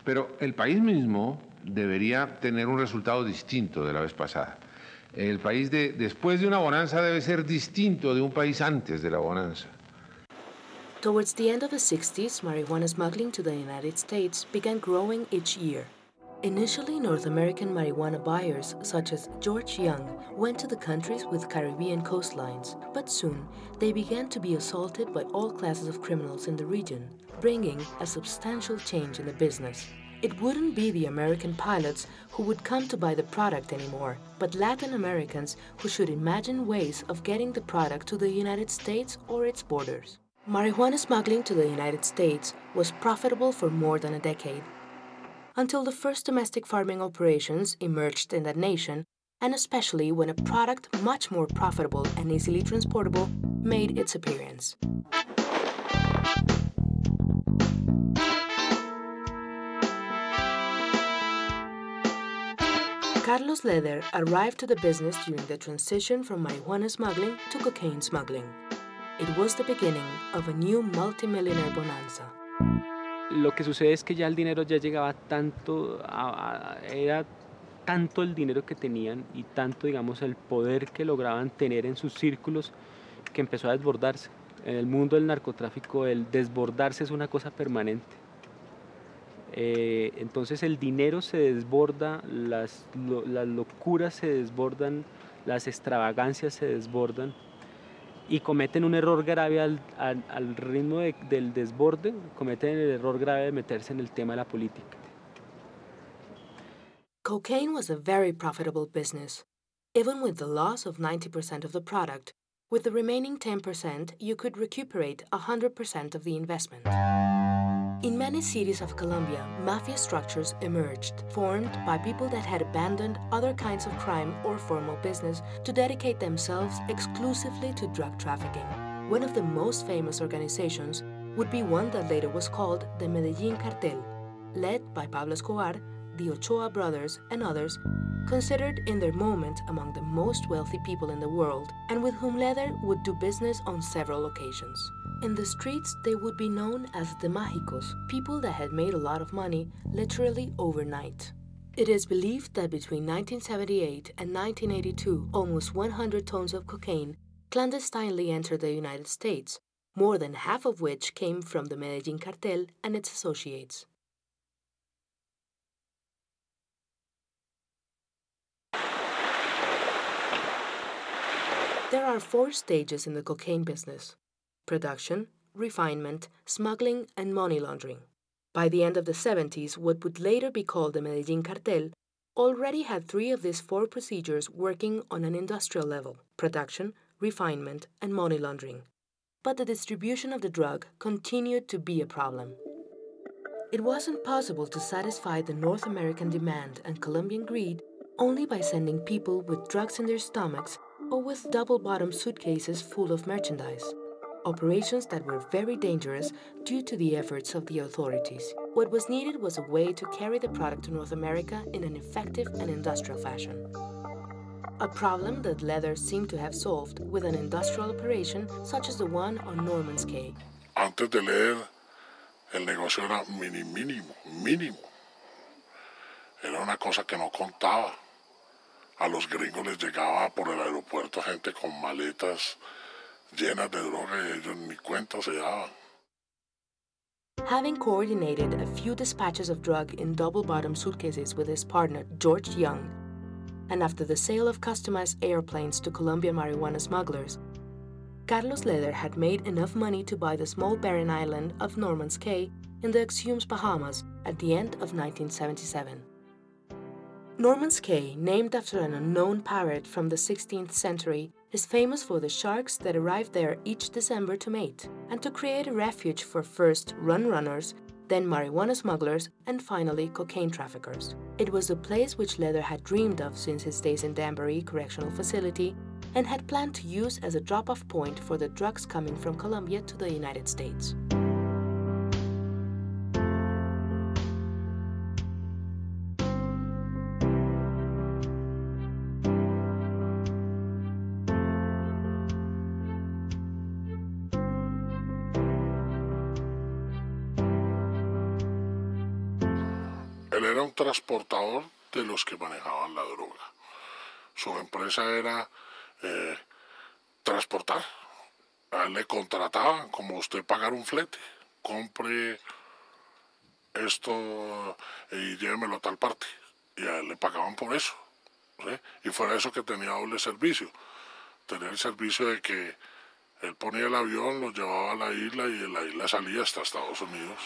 Pero el país mismo debería tener un resultado distinto de la vez pasada. El país después de una bonanza debe ser distinto de un país antes de la bonanza. Towards the end of the 60s, marijuana smuggling to the United States began growing each year. Initially, North American marijuana buyers, such as George Young, went to the countries with Caribbean coastlines, but soon they began to be assaulted by all classes of criminals in the region, bringing a substantial change in the business. It wouldn't be the American pilots who would come to buy the product anymore, but Latin Americans who should imagine ways of getting the product to the United States or its borders. Marijuana smuggling to the United States was profitable for more than a decade, until the first domestic farming operations emerged in that nation, and especially when a product much more profitable and easily transportable made its appearance. Carlos Leder arrived to the business during the transition from marijuana smuggling to cocaine smuggling. It was the beginning of a new multimillionaire bonanza. Lo que sucede es que ya el dinero ya llegaba tanto, era tanto el dinero que tenían y tanto, digamos, el poder que lograban tener en sus círculos que empezó a desbordarse. En el mundo del narcotráfico el desbordarse es una cosa permanente. Entonces el dinero se desborda, las locuras se desbordan, las extravagancias se desbordan. Y cometen un error grave al ritmo del desborde, cometen el error grave de meterse en el tema de la política. Cocaine was a very profitable business. Even with the loss of 90% of the product, with the remaining 10%, you could recuperate 100% of the investment. In many cities of Colombia, mafia structures emerged, formed by people that had abandoned other kinds of crime or formal business to dedicate themselves exclusively to drug trafficking. One of the most famous organizations would be one that later was called the Medellín Cartel, led by Pablo Escobar, the Ochoa brothers, and others, considered in their moment among the most wealthy people in the world, and with whom Leder would do business on several occasions. In the streets, they would be known as the Magicos, people that had made a lot of money, literally overnight. It is believed that between 1978 and 1982, almost 100 tons of cocaine clandestinely entered the United States, more than half of which came from the Medellín Cartel and its associates. There are 4 stages in the cocaine business: production, refinement, smuggling, and money laundering. By the end of the 70s, what would later be called the Medellín Cartel already had 3 of these 4 procedures working on an industrial level: production, refinement, and money laundering. But the distribution of the drug continued to be a problem. It wasn't possible to satisfy the North American demand and Colombian greed only by sending people with drugs in their stomachs or with double-bottom suitcases full of merchandise. Operations that were very dangerous due to the efforts of the authorities. What was needed was a way to carry the product to North America in an effective and industrial fashion. A problem that Leder seemed to have solved with an industrial operation such as the one on Norman's Cay. Antes de Leder, el negocio era mínimo. Era una cosa que no contaba. A los gringos les llegaba por el aeropuerto gente con maletas llenas de droga y ellos ni cuenta se daban. Having coordinated a few dispatches of drug in double-bottom suitcases with his partner George Young, and after the sale of customized airplanes to Colombian marijuana smugglers, Carlos Leder had made enough money to buy the small barren island of Norman's Cay in the Exhumes, Bahamas at the end of 1977. Norman's Cay, named after an unknown pirate from the 16th century, is famous for the sharks that arrive there each December to mate, and to create a refuge for first runners, then marijuana smugglers, and finally cocaine traffickers. It was the place which Leder had dreamed of since his days in Danbury Correctional Facility, and had planned to use as a drop-off point for the drugs coming from Colombia to the United States. Él era un transportador de los que manejaban la droga. Su empresa era transportar. A él le contrataban como usted pagar un flete. Compre esto y llévemelo a tal parte. Y a él le pagaban por eso. ¿Sí? Y fuera eso que tenía doble servicio. Tenía el servicio de que él ponía el avión, lo llevaba a la isla y de la isla salía hasta Estados Unidos.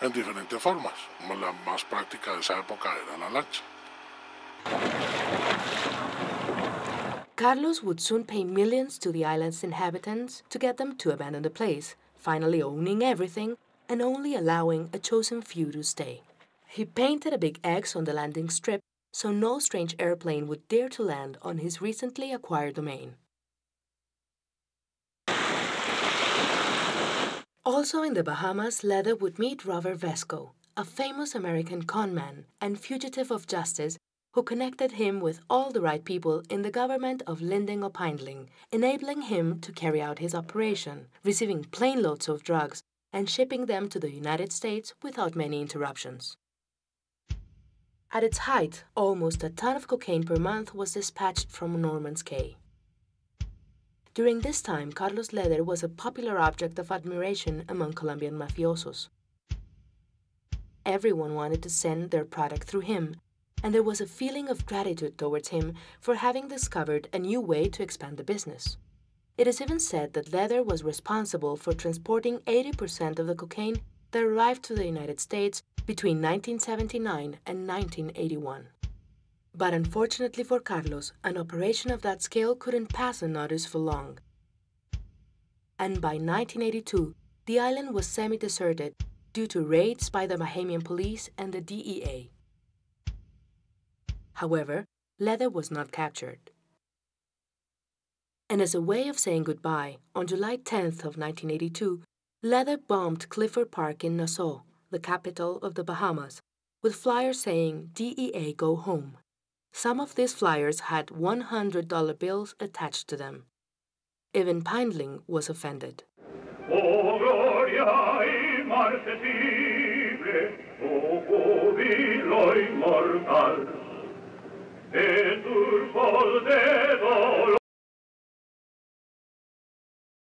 En diferentes formas. La más práctica de esa época era la lancha. Carlos would soon pay millions to the island's inhabitants to get them to abandon the place, finally owning everything and only allowing a chosen few to stay. He painted a big X on the landing strip so no strange airplane would dare to land on his recently acquired domain. Also in the Bahamas, Leather would meet Robert Vesco, a famous American conman and fugitive of justice who connected him with all the right people in the government of Linding Opindling, enabling him to carry out his operation, receiving plane loads of drugs and shipping them to the United States without many interruptions. At its height, almost a ton of cocaine per month was dispatched from Norman's Cay. During this time, Carlos Leather was a popular object of admiration among Colombian mafiosos. Everyone wanted to send their product through him, and there was a feeling of gratitude towards him for having discovered a new way to expand the business. It is even said that Leather was responsible for transporting 80% of the cocaine that arrived to the United States between 1979 and 1981. But unfortunately for Carlos, an operation of that scale couldn't pass unnoticed for long. And by 1982, the island was semi-deserted due to raids by the Bahamian police and the DEA. However, Leather was not captured. And as a way of saying goodbye, on July 10th of 1982, Leather bombed Clifford Park in Nassau, the capital of the Bahamas, with flyers saying, DEA go home. Some of these flyers had $100 bills attached to them. Even Pindling was offended. Oh, gloria immarcesible, oh, jubilo inmortal, et ur sol de